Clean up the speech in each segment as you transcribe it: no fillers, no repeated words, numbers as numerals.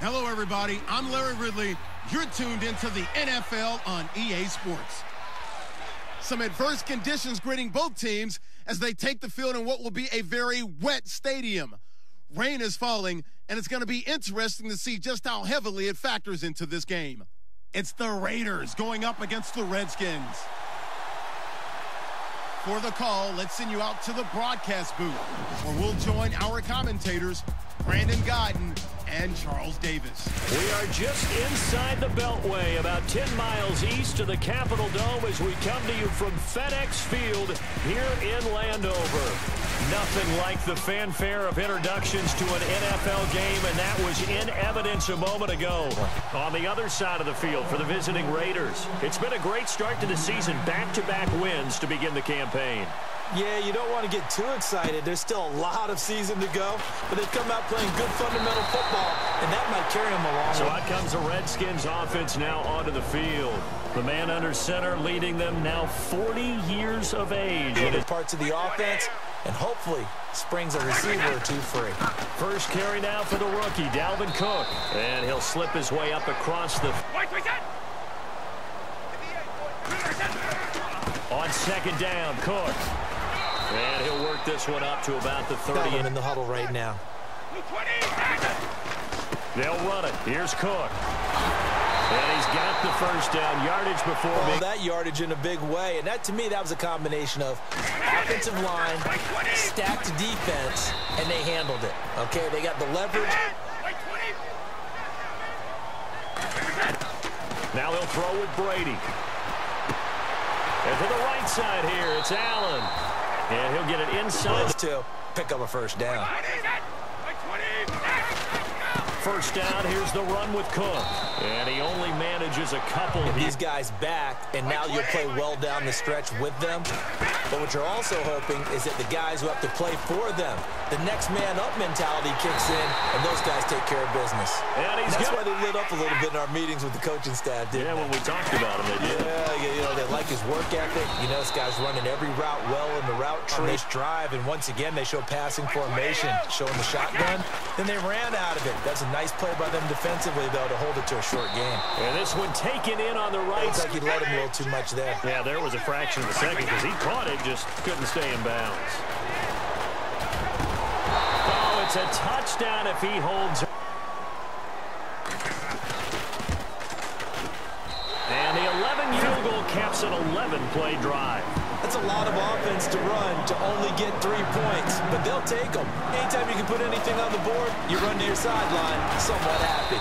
Hello, everybody. I'm Larry Ridley. You're tuned into the NFL on EA Sports. Some adverse conditions greeting both teams as they take the field in what will be a very wet stadium. Rain is falling, and it's going to be interesting to see just how heavily it factors into this game. It's the Raiders going up against the Redskins. For the call, let's send you out to the broadcast booth, where we'll join our commentators, Brandon Godden and Charles Davis. We are just inside the Beltway, about 10 miles east of the Capitol Dome as we come to you from FedEx Field here in Landover. Nothing like the fanfare of introductions to an NFL game, and that was in evidence a moment ago. On the other side of the field for the visiting Raiders, it's been a great start to the season, back-to-back wins to begin the campaign. Yeah, you don't want to get too excited. There's still a lot of season to go, but they've come out playing good fundamental football, and that might carry them along. So out comes the Redskins offense now onto the field. The man under center leading them now 40 years of age. Good parts of the offense, and hopefully springs a receiver or two free. First carry now for the rookie, Dalvin Cook. And he'll slip his way up across the... On second down, Cook. And he'll work this one up to about the 30. In the huddle right now. They'll run it. Here's Cook. And he's got the first down. Yardage before me. That yardage in a big way. And that, to me, that was a combination of offensive line, stacked defense, and they handled it. Okay, they got the leverage. Now they'll throw with Brady. And to the right side here, it's Allen. And he'll get it inside. To pick up a first down. First down, here's the run with Cook. And he only manages a couple. These guys back, and now you'll play well down the stretch with them. But what you're also hoping is that the guys who have to play for them, the next man up mentality kicks in, and those guys take care of business. And that's why they lit up a little bit in our meetings with the coaching staff, didn't they? When we talked about him, they did. Yeah, you know, they like his work ethic. You know, this guy's running every route well in the route tree. This drive, and once again, they show passing formation, showing the shotgun. Then they ran out of it. That's a nice play by them defensively, though, to hold it to a short game. And this one taken in on the right. Looks like he let him a little too much there. Yeah, there was a fraction of a second because he caught it, just couldn't stay in bounds. Oh, it's a touchdown if he holds. And the 11 field goal caps an 11-play drive. That's a lot of offense to run to only get 3 points, but they'll take them. Anytime you can put anything on the board, you run to your sideline somewhat happy.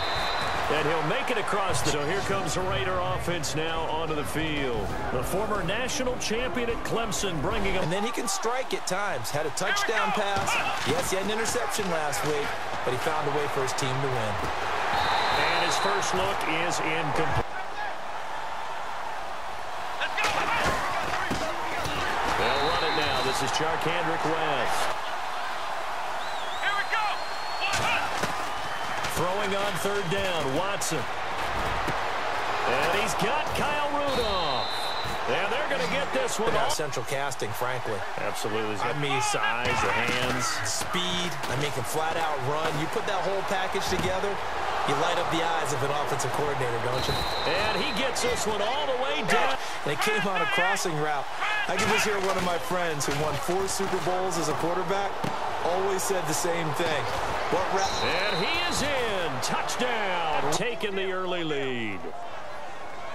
And he'll make it across. So here comes the Raider offense now onto the field. The former national champion at Clemson bringing him. And then he can strike at times. Had a touchdown pass. Yes, he had an interception last week, but he found a way for his team to win. And his first look is incomplete. They'll run it now. This is Charkandrick West. Throwing on third down, Watson. And he's got Kyle Rudolph. And they're going to get this one off. Central casting, frankly. Absolutely. I mean, size, the hands. Speed. I mean, can flat out run. You put that whole package together, you light up the eyes of an offensive coordinator, don't you? And he gets this one all the way down. And it came on a crossing route. I can just hear one of my friends who won 4 Super Bowls as a quarterback always said the same thing. And he is in. Touchdown. Taking the early lead.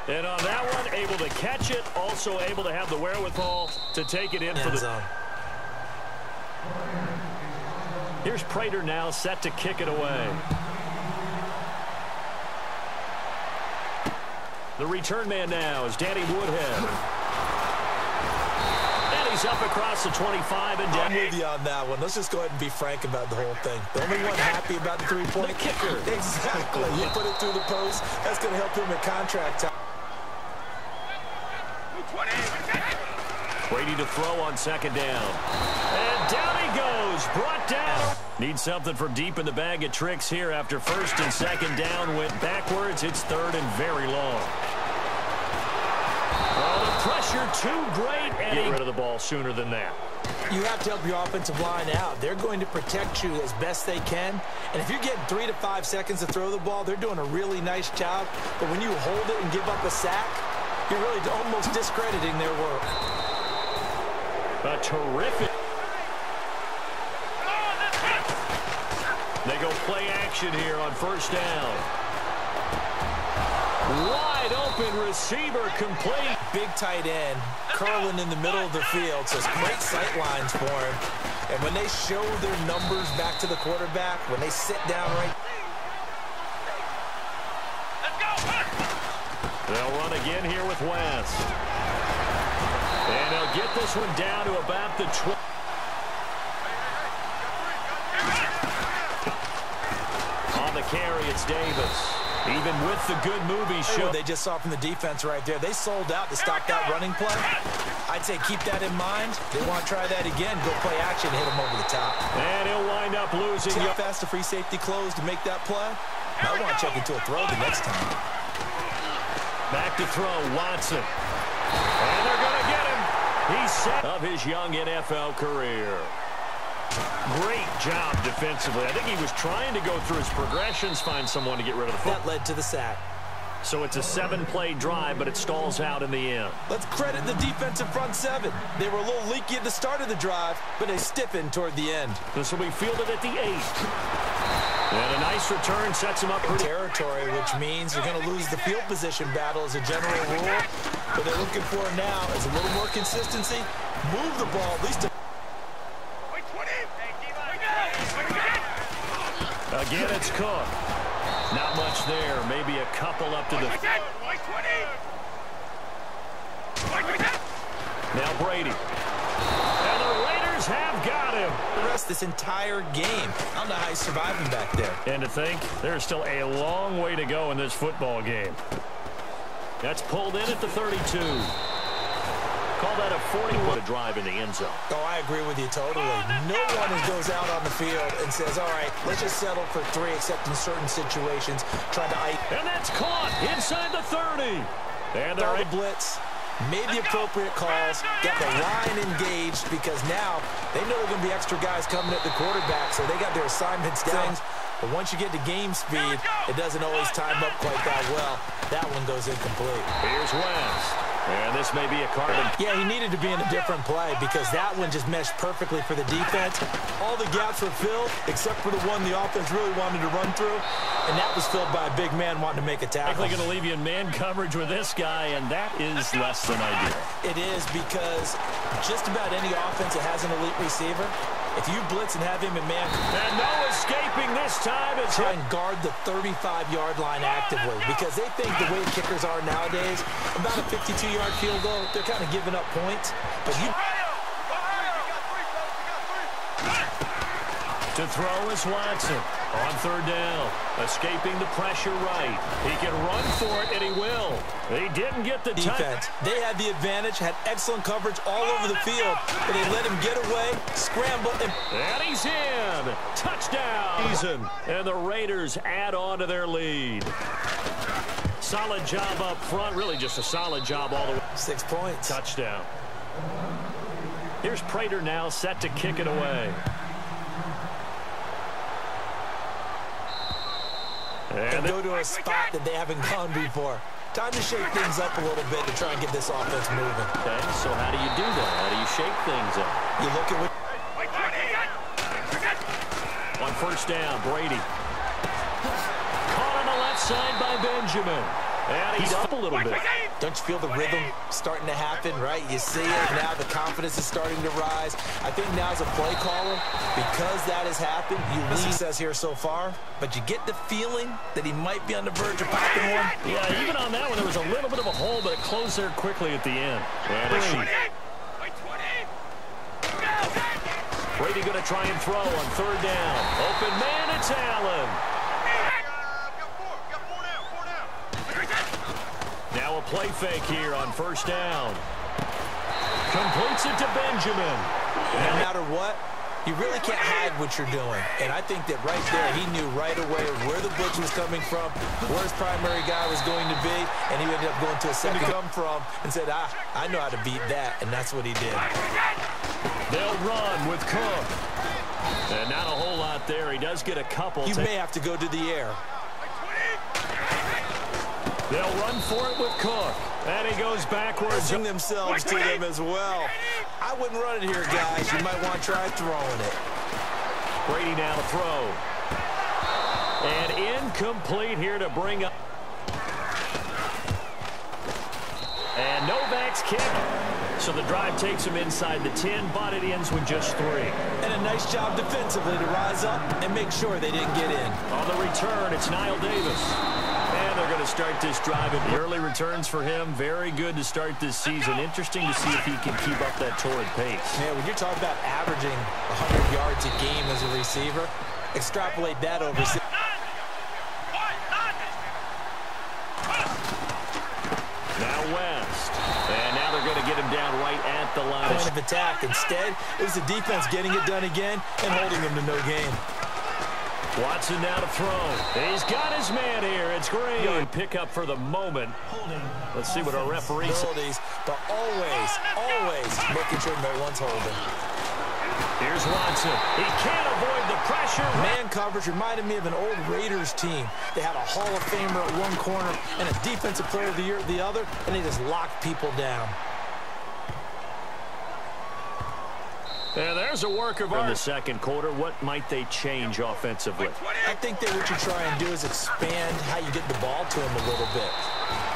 And on that one, able to catch it. Also able to have the wherewithal to take it in for the zone. Here's Prater now set to kick it away. The return man now is Danny Woodhead. He's up across the 25 and down. I'm with you on that one. Let's just go ahead and be frank about the whole thing. The only one happy about the three-point kicker. Exactly. You put it through the post. That's going to help him at contract time. Brady to throw on second down. And down he goes. Brought down. Needs something from deep in the bag of tricks here after first and second down went backwards. It's third and very long. Oh, the pressure too great. And get rid of the ball sooner than that. You have to help your offensive line out. They're going to protect you as best they can. And if you're getting 3 to 5 seconds to throw the ball, they're doing a really nice job. But when you hold it and give up a sack, you're really almost discrediting their work. A terrific. They go play action here on first down. Wide open receiver complete. Big tight end curling in the middle of the field, so it's great sight lines for him. And when they show their numbers back to the quarterback, when they sit down right. They'll run again here with West. And they'll get this one down to about the 12. On the carry, it's Davis. Even with the good move he showed. They just saw from the defense right there. They sold out to stop that running play. I'd say keep that in mind. They want to try that again. Go play action, hit him over the top. And he'll wind up losing. See how fast the free safety closed to make that play? Might want to check into a throw the next time. Back to throw, Watson. And they're going to get him. He's set of his young NFL career. Great job defensively. I think he was trying to go through his progressions, find someone to get rid of the football. That led to the sack. So it's a 7-play drive, but it stalls out in the end. Let's credit the defensive front seven. They were a little leaky at the start of the drive, but they stiffened toward the end. This will be fielded at the 8. And a nice return sets him up pretty. Territory, which means you're going to lose the field position battle as a general rule. What they're looking for now is a little more consistency. Move the ball, at least. Again, it's Cook. Not much there. Maybe a couple up to the. Now Brady. And the Raiders have got him. The rest of this entire game. I don't know how he's surviving back there. And to think, there's still a long way to go in this football game. That's pulled in at the 32. Call that a 41 drive in the end zone. Oh, I agree with you totally. No one goes out on the field and says, all right, let's just settle for 3, except in certain situations. Trying to ice. And that's caught inside the 30. And they're the blitz. Made the appropriate calls. Got the line engaged because now they know there are going to be extra guys coming at the quarterback, so they got their assignments down. But once you get to game speed, it doesn't always time up quite that well. That one goes incomplete. Here's West. And this may be a carbon. Yeah, he needed to be in a different play because that one just meshed perfectly for the defense. All the gaps were filled except for the one the offense really wanted to run through, and that was filled by a big man wanting to make a tackle. Likely going to leave you in man coverage with this guy, and that is less than ideal. It is because just about any offense that has an elite receiver, if you blitz and have him in man, and no escaping this time, is try and guard the 35-yard line actively because they think the way kickers are nowadays, about a 52-yard field goal, they're kind of giving up points. But you to throw is Watson on 3rd down, escaping the pressure right. He can run for it, and he will. He didn't get the defense. They had the advantage, had excellent coverage all over the field, but they let him get away, scramble, and he's in. Touchdown. And the Raiders add on to their lead. Solid job up front, really just a solid job all the way. 6 points. Touchdown. Here's Prater now set to kick it away. And go to a spot that they haven't gone before. Time to shake things up a little bit to try and get this offense moving. Okay, so how do you do that? How do you shake things up? You look at what... On 1st down, Brady. Caught on the left side by Benjamin. And he's up a little bit. Don't you feel the rhythm starting to happen, right? You see it now. The confidence is starting to rise. I think now as a play caller, because that has happened, you lose success here so far, but you get the feeling that he might be on the verge of popping one. Yeah, even on that one, there was a little bit of a hole, but it closed there quickly at the end. Brady going to try and throw on 3rd down. Open man, it's Allen. Now a play fake here on 1st down. Completes it to Benjamin. No matter what, you really can't hide what you're doing. And I think that right there, he knew right away where the blitz was coming from, where his primary guy was going to be, and he ended up going to a second come from and said, I know how to beat that, and that's what he did. They'll run with Cook. And not a whole lot there. He does get a couple. You may have to go to the air. They'll run for it with Cook. And he goes backwards. Pressing themselves to them as well. I wouldn't run it here, guys. You might want to try throwing it. Brady now to throw. And incomplete here to bring up. And Novak's kick. So the drive takes him inside the 10, but it ends with just 3. And a nice job defensively to rise up and make sure they didn't get in. On the return, it's Niall Davis. And they're going to start this drive. The early returns for him, very good to start this season. Interesting to see if he can keep up that torrid pace. Yeah, when you're talking about averaging 100 yards a game as a receiver, extrapolate that over. Now West. And now they're going to get him down right at the line. Point of attack. Instead, it was the defense getting it done again and holding them to no gain. Watson now to throw. He's got his man here. It's Green. Pick up for the moment. Let's see what our referee says. But always making sure no one's holding. Here's Watson. He can't avoid the pressure. Man coverage reminded me of an old Raiders team. They had a Hall of Famer at one corner and a defensive player of the year at the other, and they just locked people down. Yeah, there's a work of art. In the second quarter, what might they change offensively? I think that what you try and do is expand how you get the ball to him a little bit.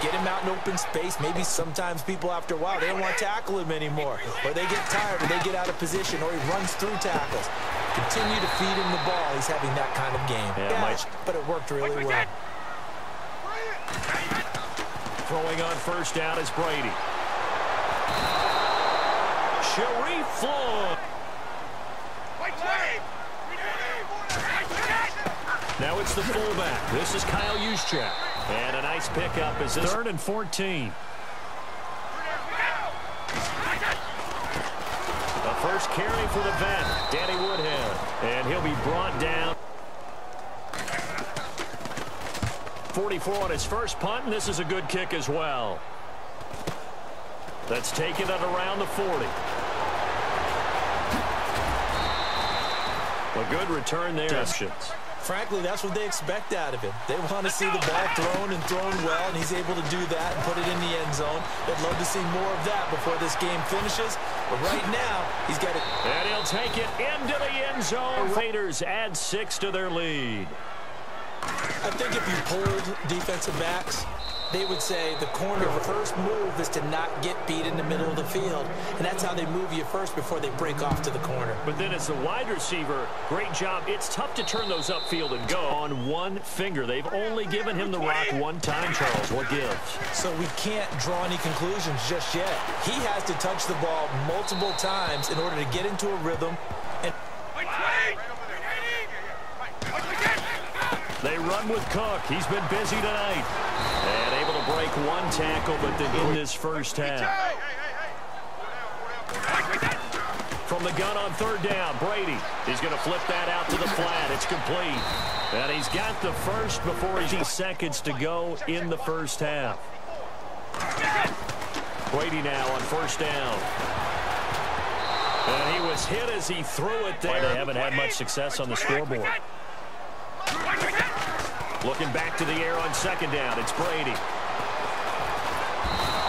Get him out in open space. Maybe sometimes people, after a while, they don't want to tackle him anymore. Or they get tired, or they get out of position, or he runs through tackles. Continue to feed him the ball. He's having that kind of game. Yeah, but it worked really well. Throwing on first down is Brady. Sharif Floyd. Now it's the fullback. This is Kyle Juszczyk. And a nice pickup is this 3rd and 14. The first carry for the vet, Danny Woodhead. And he'll be brought down. 44 on his first punt, and this is a good kick as well. That's taken at around the 40. A good return there. Frankly, that's what they expect out of him. They want to see the ball thrown and thrown well, and he's able to do that and put it in the end zone. They'd love to see more of that before this game finishes. But right now, he's got it. And he'll take it into the end zone. Raiders add 6 to their lead. I think if you pulled defensive backs, they would say the corner first move is to not get beat in the middle of the field. And that's how they move you first before they break off to the corner. But then as the wide receiver, great job. It's tough to turn those upfield and go on one finger. They've only given him the rock one time, Charles. What gives? So we can't draw any conclusions just yet. He has to touch the ball multiple times in order to get into a rhythm. And they run with Cook. He's been busy tonight. And able to break one tackle, but then in this first half. From the gun on 3rd down, Brady. He's going to flip that out to the flat. It's complete. And he's got the first before he's seconds to go in the first half. Brady now on 1st down. And he was hit as he threw it there. They haven't had much success on the scoreboard. Looking back to the air on 2nd down. It's Brady.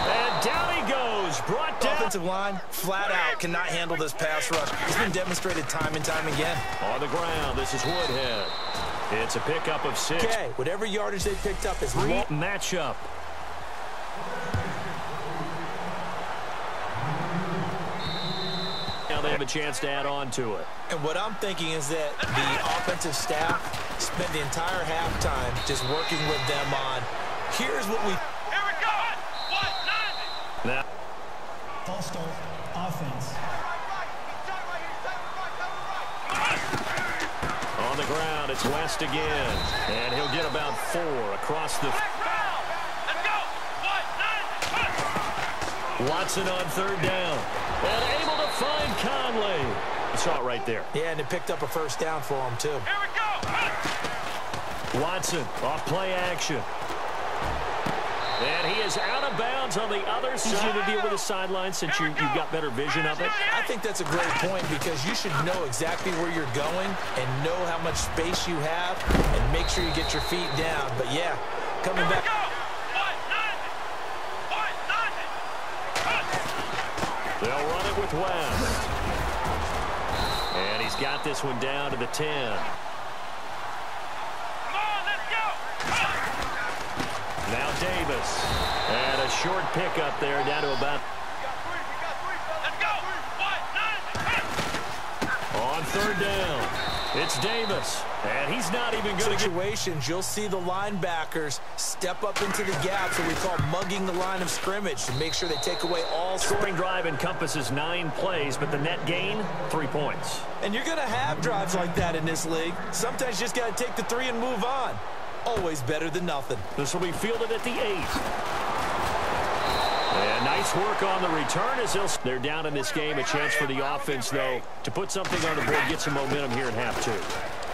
And down he goes. Brought down. Offensive line, flat out, cannot handle this pass rush. It's been demonstrated time and time again. On the ground, this is Woodhead. It's a pickup of 6. Okay, whatever yardage they picked up is great matchup. Now they have a chance to add on to it. And what I'm thinking is that the offensive staff spent the entire halftime just working with them on, here's what we... Here we go! Now. False start, offense. On the ground, it's West again. And he'll get about 4 across the... Watson on 3rd down. And able to find Conley. You saw it right there. Yeah, and it picked up a 1st down for him, too. Here we go! Watson off play action. And he is out of bounds on the other side. Easier to deal with the sideline since you've got better vision of it? I think that's a great point because you should know exactly where you're going and know how much space you have and make sure you get your feet down. But, yeah, coming back. They'll run it with West. And he's got this one down to the 10. Now Davis. And a short pickup there down to about. On third down. It's Davis. And he's not even going to situations, you'll see the linebackers step up into the gaps, what we call mugging the line of scrimmage, to make sure they take away all. Scoring drive encompasses 9 plays, but the net gain, 3 points. And you're going to have drives like that in this league. Sometimes you just got to take the 3 and move on. Always better than nothing. This will be fielded at the 8. And nice work on the return as they're down in this game. A chance for the offense, though, to put something on the board, get some momentum here in half 2.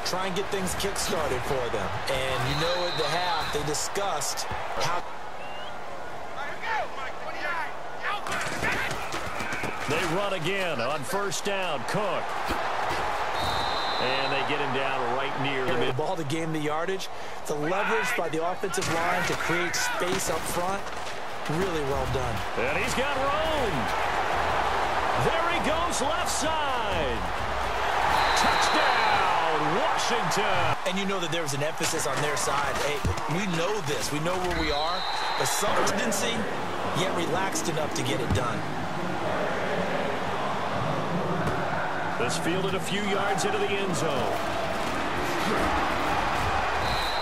Try and get things kick-started for them. And you know at the half, they discussed how. They run again on first down. Cook. And they get him down right near the mid. Ball to gain the yardage. The leverage by the offensive line to create space up front. Really well done. And he's got room. There he goes left side. Touchdown, Washington. And you know that there was an emphasis on their side. Hey, we know this. We know where we are. But some urgency, yet relaxed enough to get it done. This fielded a few yards into the end zone.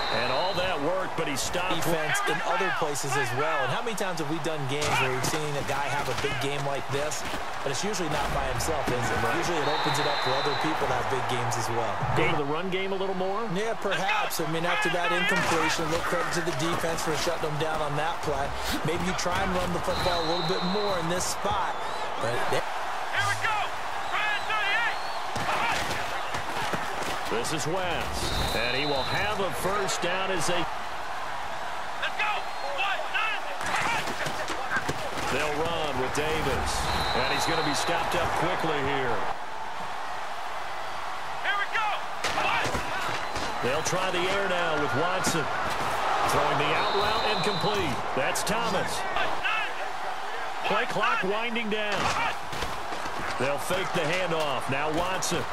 And all that worked, but he stopped. Defense in other places as well. And how many times have we done games where we've seen a guy have a big game like this? But it's usually not by himself, is it? Usually it opens it up for other people to have big games as well. Go to the run game a little more? Yeah, perhaps. I mean, after that incompletion, a little credit to the defense for shutting them down on that play. Maybe you try and run the football a little bit more in this spot. But this is West, and he will have a first down as they. Let's go. They'll run with Davis, and he's going to be stopped up quickly here. Here we go. They'll try the air now with Watson. Throwing the out route incomplete. That's Thomas. Play clock winding down. They'll fake the handoff. Now Watson.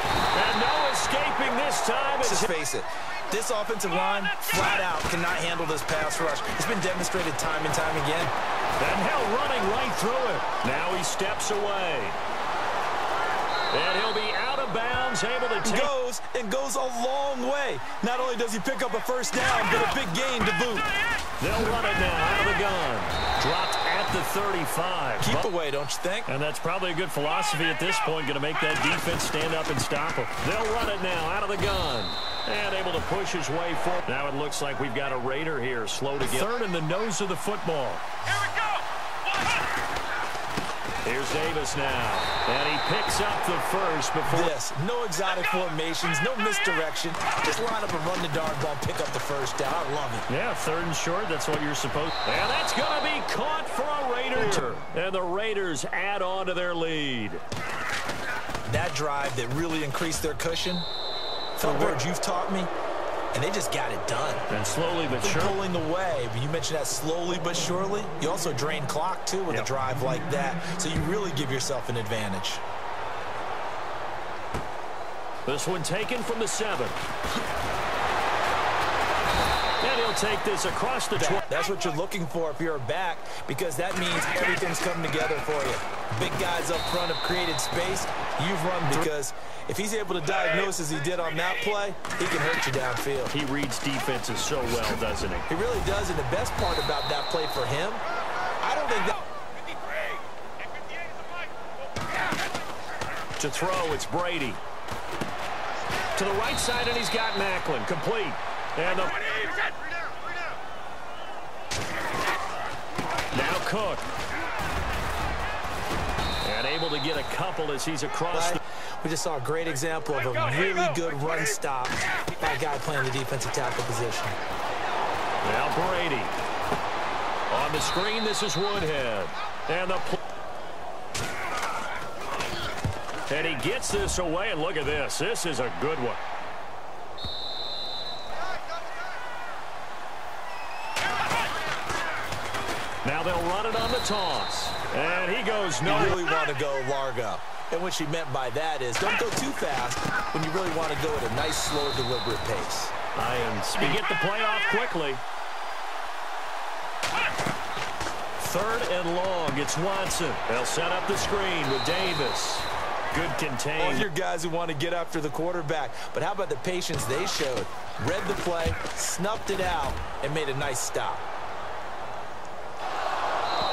And no escaping this time. Let's face it, this offensive line, flat out, cannot handle this pass rush. It's been demonstrated time and time again. And Hill running right through it. Now he steps away. And he'll be out of bounds, able to take. Goes a long way. Not only does he pick up a first down, but a big gain to boot. They'll run it now out of the gun. Dropped at the 35. Keep away, don't you think? And that's probably a good philosophy at this point, going to make that defense stand up and stop him. They'll run it now out of the gun. And able to push his way forward. Now it looks like we've got a Raider here, slow to get. Third in the nose of the football. Here we go. Here's Davis now. And he picks up the first before. This. No exotic formations, no misdirection. Just line up and run the darn ball, pick up the first down. I love it. Yeah, third and short. That's what you're supposed to. And that's going to be caught for a Raider. And the Raiders add on to their lead. That drive that really increased their cushion, for the words you've taught me, and they just got it done. And slowly but surely. Pulling away. You mentioned that slowly but surely. You also drain clock, too, with a drive like that. So you really give yourself an advantage. This one taken from the 7. And he'll take this across the 12. That's what you're looking for if you're a back, because that means everything's coming together for you. Big guys up front have created space. You've run because if he's able to diagnose as he did on that play, he can hurt you downfield. He reads defenses so well, doesn't he? He really does, and the best part about that play for him, I don't think that. To throw, it's Brady. To the right side, and he's got Macklin. Complete. And the... Now Cook. And able to get a couple as he's across the... We just saw a great example of a really good run stop by a guy playing the defensive tackle position. Now Brady. On the screen, this is Woodhead. And he gets this away, and look at this. This is a good one. Now they'll run it on the toss. And he goes no. You really want to go Largo. And what she meant by that is don't go too fast when you really want to go at a nice, slow, deliberate pace. We get the play off quickly. 3rd and long. It's Watson. They'll set up the screen with Davis. Good contain. All your guys who want to get after the quarterback. But how about the patience they showed? Read the play, snuffed it out, and made a nice stop.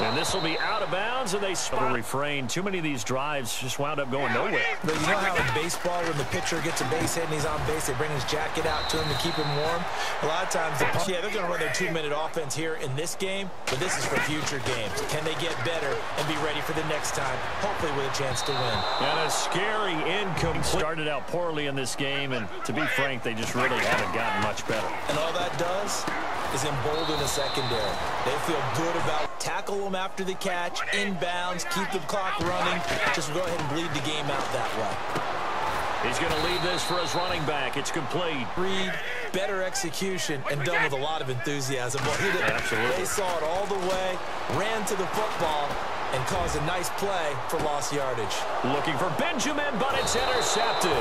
And this will be out of bounds, and they refrain. Too many of these drives just wound up going nowhere. But you know how in baseball, when the pitcher gets a base hit and he's on base, they bring his jacket out to him to keep him warm? A lot of times, they're going to run their 2-minute offense here in this game, but this is for future games. Can they get better and be ready for the next time, hopefully with a chance to win? And a scary incomplete. Started out poorly in this game, and to be frank, they just really haven't gotten much better. And all that does is embolden the secondary. They feel good about tackle them after the catch, inbounds, keep the clock running. Just go ahead and bleed the game out that way. He's going to leave this for his running back. It's complete. Read, better execution, and done with a lot of enthusiasm. Well, absolutely. They saw it all the way, ran to the football, and caused a nice play for lost yardage. Looking for Benjamin, but it's intercepted.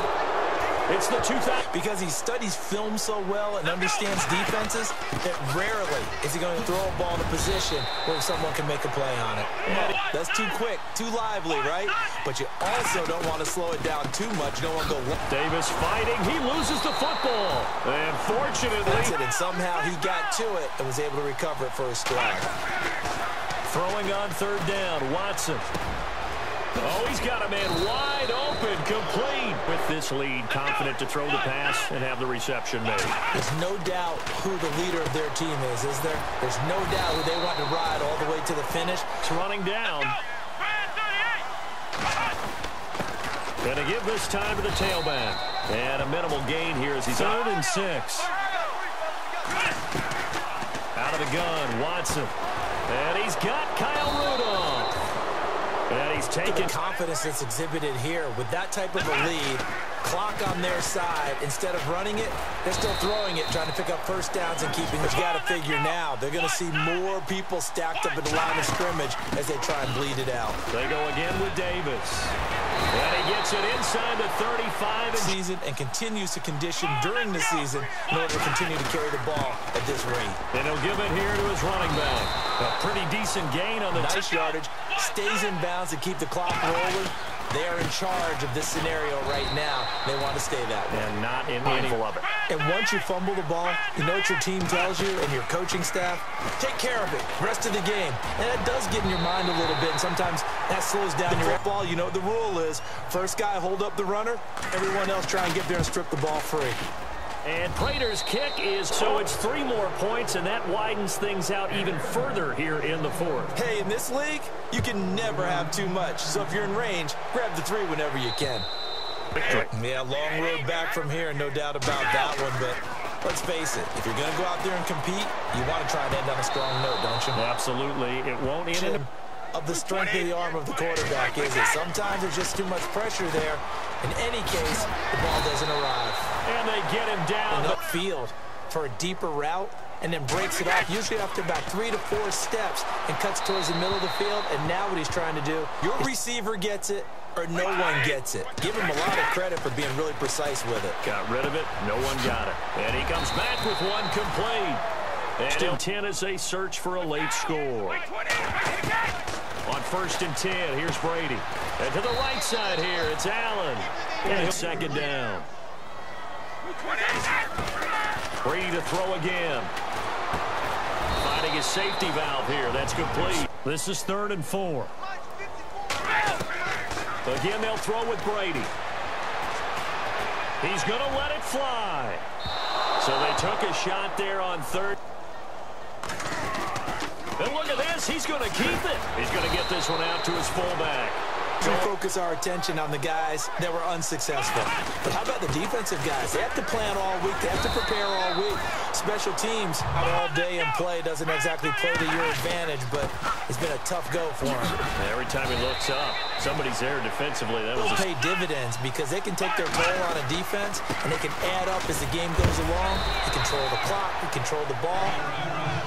It's the 2000. Because he studies film so well and understands defenses that rarely is he going to throw a ball in a position where someone can make a play on it. That's too quick, too lively, right? But you also don't want to slow it down too much. You don't want to go. Davis fighting. He loses the football. And fortunately. That's it. And somehow he got to it and was able to recover it for a strike. Throwing on 3rd down. Watson. Oh, he's got a man wide open, complete. With this lead, confident to throw the pass and have the reception made. There's no doubt who the leader of their team is there? There's no doubt who they want to ride all the way to the finish. It's running down. Going to give this time to the tailback. And a minimal gain here as he's 3rd and 6. Out of the gun, Watson. And he's got Kyle Rudolph. And he's taken. The confidence that's exhibited here with that type of a lead, clock on their side, instead of running it, they're still throwing it, trying to pick up 1st downs and keeping it. You got to figure now, they're going to see more people stacked up at the line of scrimmage as they try and bleed it out. They go again with Davis. And he gets it inside the 35. Season and continues to condition during the season in order to continue to carry the ball at this rate. And he'll give it here to his running back. A pretty decent gain on the nice yardage. Stays in bounds to keep the clock rolling. They are in charge of this scenario right now. They want to stay that way. And not in mindful of it. And once you fumble the ball, you know what your team tells you and your coaching staff? Take care of it. Rest of the game. And that does get in your mind a little bit. And sometimes that slows down your football. You know what the rule is. First guy, hold up the runner. Everyone else try and get there and strip the ball free. And Prater's kick is, so it's 3 more points, and that widens things out even further here in the 4th. Hey, in this league, you can never have too much. So if you're in range, grab the 3 whenever you can. Victory. Yeah, long road back from here, no doubt about that one. But let's face it, if you're going to go out there and compete, you want to try and end on a strong note, don't you? Absolutely. It won't end of the strength of the arm of the quarterback, is it? Sometimes there's just too much pressure there. In any case, the ball doesn't arrive. And they get him down upfield for a deeper route and then breaks it off, usually after about 3 to 4 steps, and cuts towards the middle of the field. And now what he's trying to do, your receiver gets it or no one gets it. Give him a lot of credit for being really precise with it. Got rid of it. No one got it. And he comes back with one complete. And still 10 as they search for a late score. On 1st and 10, here's Brady. And to the right side here, it's Allen. And 2nd down. Brady to throw again. Finding his safety valve here. That's complete. This is 3rd and 4. Again, they'll throw with Brady. He's going to let it fly. So they took a shot there on 3rd. And look at this. He's going to keep it. He's going to get this one out to his fullback. We focus our attention on the guys that were unsuccessful. But how about the defensive guys? They have to plan all week. They have to prepare all week. Special teams, all day in play doesn't exactly play to your advantage, but it's been a tough go for him. Every time he looks up, somebody's there defensively. That was pay dividends because they can take their toll on a defense, and they can add up as the game goes along. They control the clock, they control the ball.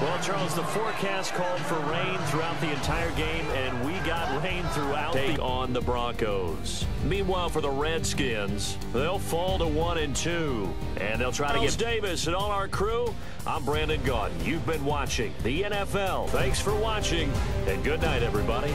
Well, Charles, the forecast called for rain throughout the entire game, and we got rain throughout. Take on the Broncos. Meanwhile, for the Redskins, they'll fall to 1-2, and they'll try to get Davis and all our crew. I'm Brandon Gaudin. You've been watching the NFL. Thanks for watching, and good night, everybody.